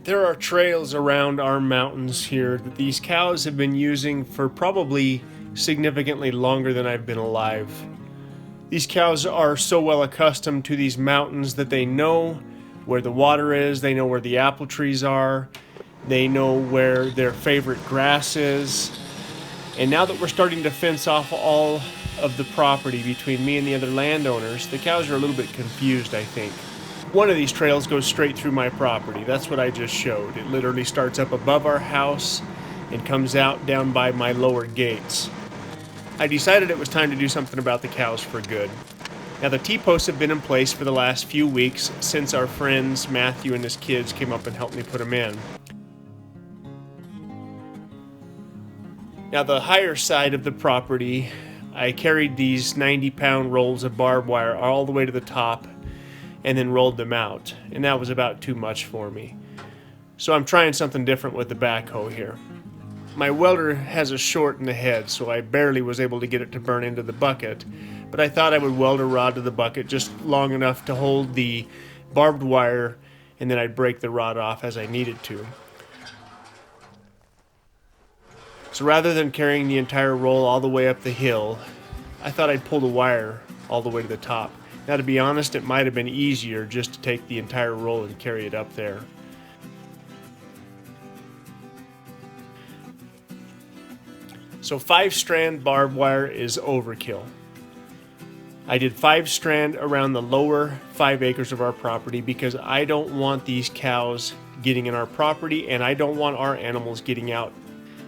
There are trails around our mountains here that these cows have been using for probably significantly longer than I've been alive. These cows are so well accustomed to these mountains that they know where the water is, they know where the apple trees are, they know where their favorite grass is. And now that we're starting to fence off all of the property between me and the other landowners, the cows are a little bit confused, I think. One of these trails goes straight through my property. That's what I just showed. It literally starts up above our house and comes out down by my lower gates. I decided it was time to do something about the cows for good. Now, the T-posts have been in place for the last few weeks since our friends Matthew and his kids came up and helped me put them in. Now, the higher side of the property, I carried these 90-pound rolls of barbed wire all the way to the top and then rolled them out, and that was about too much for me. So I'm trying something different with the backhoe here. My welder has a short in the head, so I barely was able to get it to burn into the bucket, but I thought I would weld a rod to the bucket just long enough to hold the barbed wire, and then I'd break the rod off as I needed to. So rather than carrying the entire roll all the way up the hill, I thought I'd pull the wire all the way to the top. Now, to be honest, it might have been easier just to take the entire roll and carry it up there. So 5-strand barbed wire is overkill. I did 5-strand around the lower 5 acres of our property because I don't want these cows getting in our property and I don't want our animals getting out.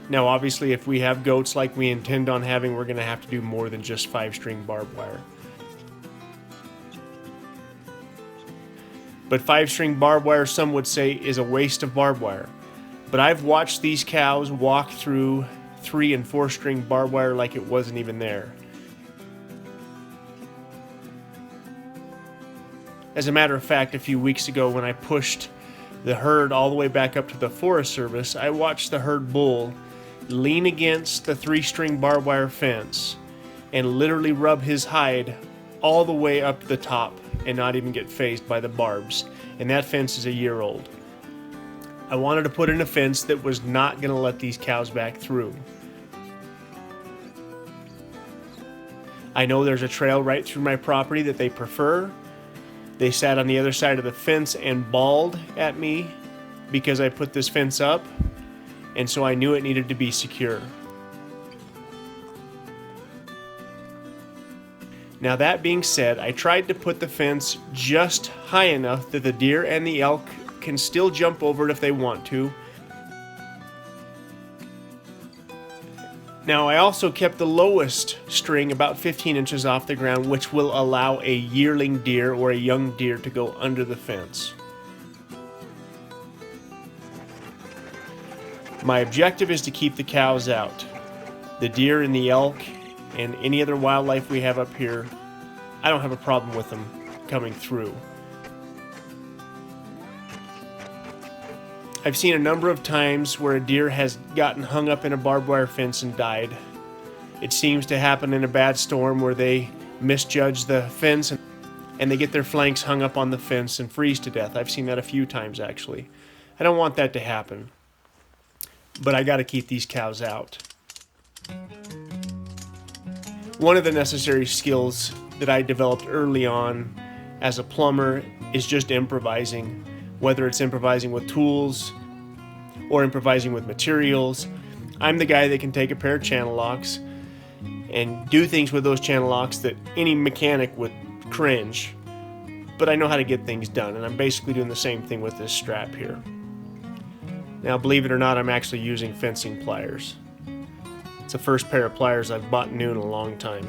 Now, obviously, if we have goats like we intend on having, we're going to have to do more than just 5-string barbed wire. But 5-string barbed wire, some would say, is a waste of barbed wire. But I've watched these cows walk through 3- and 4-string barbed wire like it wasn't even there. As a matter of fact, a few weeks ago when I pushed the herd all the way back up to the Forest Service, I watched the herd bull lean against the 3-string barbed wire fence and literally rub his hide all the way up to the top and not even get phased by the barbs. And that fence is a year old. I wanted to put in a fence that was not going to let these cows back through. I know there's a trail right through my property that they prefer. They sat on the other side of the fence and bawled at me because I put this fence up, and so I knew it needed to be secure. Now, that being said, I tried to put the fence just high enough that the deer and the elk can still jump over it if they want to. Now, I also kept the lowest string about 15 inches off the ground, which will allow a yearling deer or a young deer to go under the fence. My objective is to keep the cows out. The deer and the elk and any other wildlife we have up here, I don't have a problem with them coming through. I've seen a number of times where a deer has gotten hung up in a barbed wire fence and died. It seems to happen in a bad storm where they misjudge the fence and they get their flanks hung up on the fence and freeze to death. I've seen that a few times, actually. I don't want that to happen, but I got to keep these cows out. One of the necessary skills that I developed early on as a plumber is just improvising, whether it's improvising with tools or improvising with materials. I'm the guy that can take a pair of channel locks and do things with those channel locks that any mechanic would cringe, but I know how to get things done, and I'm basically doing the same thing with this strap here. Now, believe it or not, I'm actually using fencing pliers. It's the first pair of pliers I've bought new in a long time.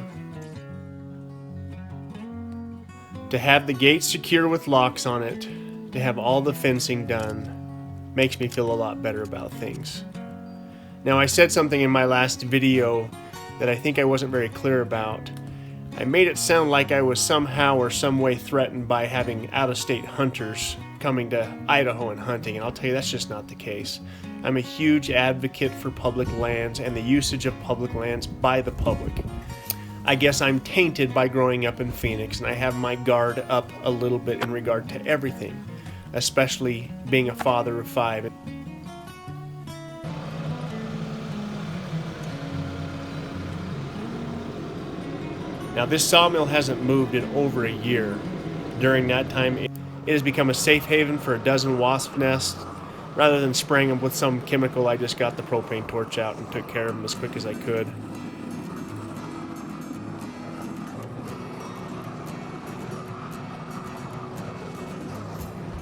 To have the gate secure with locks on it, to have all the fencing done, makes me feel a lot better about things. Now, I said something in my last video that I think I wasn't very clear about. I made it sound like I was somehow or some way threatened by having out-of-state hunters coming to Idaho and hunting, and I'll tell you that's just not the case. I'm a huge advocate for public lands and the usage of public lands by the public. I guess I'm tainted by growing up in Phoenix, and I have my guard up a little bit in regard to everything. especially being a father of 5. Now, this sawmill hasn't moved in over a year. During that time, it has become a safe haven for a dozen wasp nests. Rather than spraying them with some chemical, I just got the propane torch out and took care of them as quick as I could.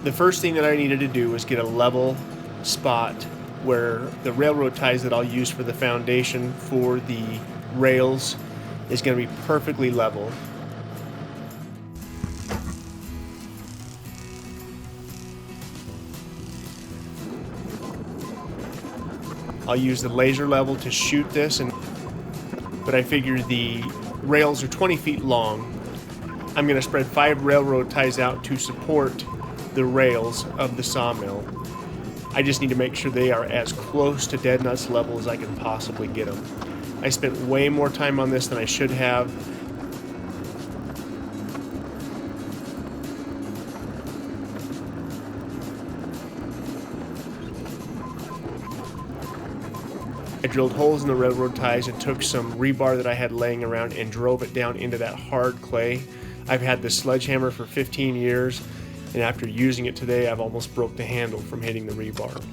The first thing that I needed to do was get a level spot where the railroad ties that I'll use for the foundation for the rails is going to be perfectly level. I'll use the laser level to shoot this, but I figure the rails are 20 feet long. I'm going to spread 5 railroad ties out to support the rails of the sawmill. I just need to make sure they are as close to dead nuts level as I can possibly get them. I spent way more time on this than I should have. I drilled holes in the railroad ties and took some rebar that I had laying around and drove it down into that hard clay. I've had this sledgehammer for 15 years, and after using it today, I've almost broke the handle from hitting the rebar.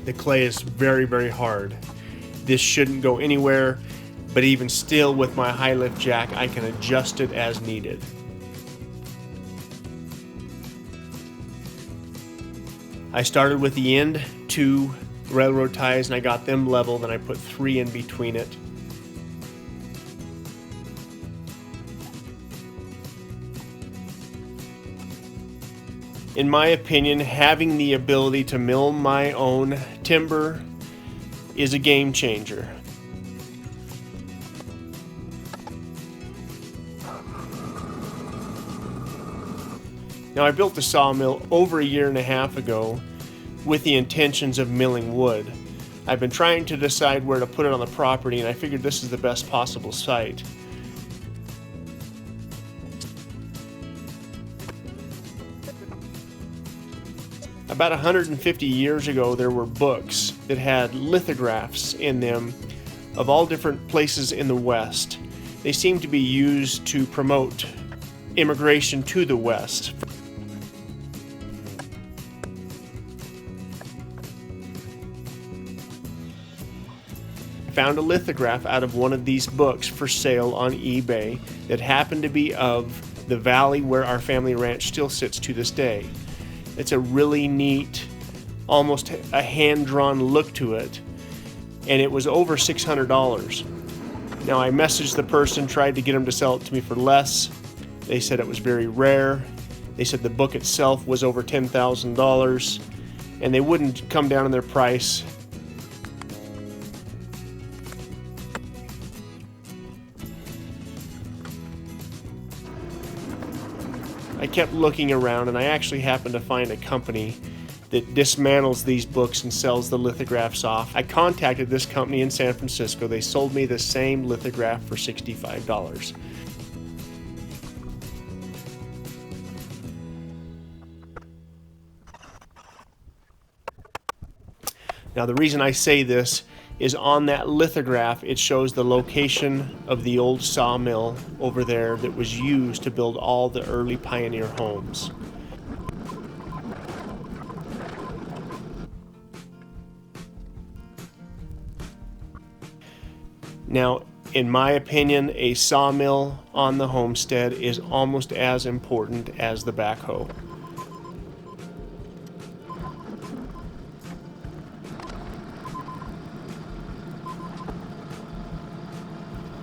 The clay is very, very hard. This shouldn't go anywhere, but even still with my high lift jack, I can adjust it as needed. I started with the end 2 railroad ties and I got them level, then I put 3 in between it. In my opinion, having the ability to mill my own timber is a game changer. Now, I built the sawmill over a year and a half ago with the intentions of milling wood. I've been trying to decide where to put it on the property, and I figured this is the best possible site. About 150 years ago, there were books that had lithographs in them of all different places in the West. They seem to be used to promote immigration to the West. I found a lithograph out of one of these books for sale on eBay that happened to be of the valley where our family ranch still sits to this day. It's a really neat, almost a hand-drawn look to it, and it was over $600. Now, I messaged the person, tried to get them to sell it to me for less. They said it was very rare. They said the book itself was over $10,000, and they wouldn't come down on their price. I kept looking around, and I actually happened to find a company that dismantles these books and sells the lithographs off. I contacted this company in San Francisco. They sold me the same lithograph for $65. Now, the reason I say this is on that lithograph, it shows the location of the old sawmill over there that was used to build all the early pioneer homes. Now, in my opinion, a sawmill on the homestead is almost as important as the backhoe.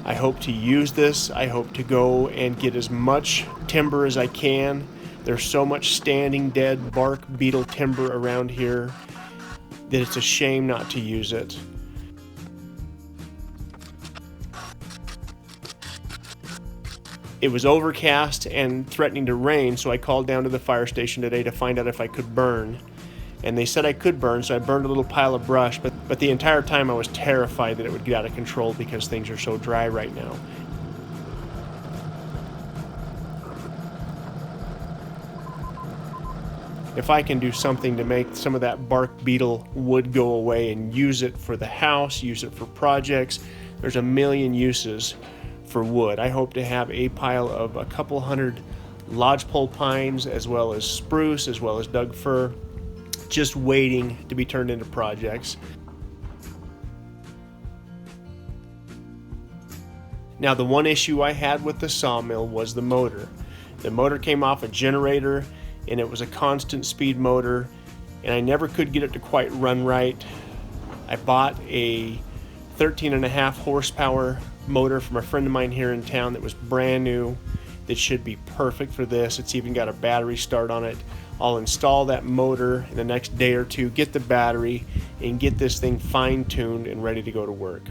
I hope to use this. I hope to go and get as much timber as I can. There's so much standing dead bark beetle timber around here that it's a shame not to use it. It was overcast and threatening to rain, so I called down to the fire station today to find out if I could burn. And they said I could burn, so I burned a little pile of brush, but the entire time I was terrified that it would get out of control because things are so dry right now. if I can do something to make some of that bark beetle wood go away and use it for the house, use it for projects, there's a million uses for wood. I hope to have a pile of a couple hundred lodgepole pines, as well as spruce, as well as Doug fir, just waiting to be turned into projects. Now, the one issue I had with the sawmill was the motor. The motor came off a generator, and it was a constant speed motor, and I never could get it to quite run right. I bought a 13.5 horsepower motor from a friend of mine here in town that was brand new, that should be perfect for this. It's even got a battery start on it. I'll install that motor in the next day or two, get the battery, and get this thing fine-tuned and ready to go to work.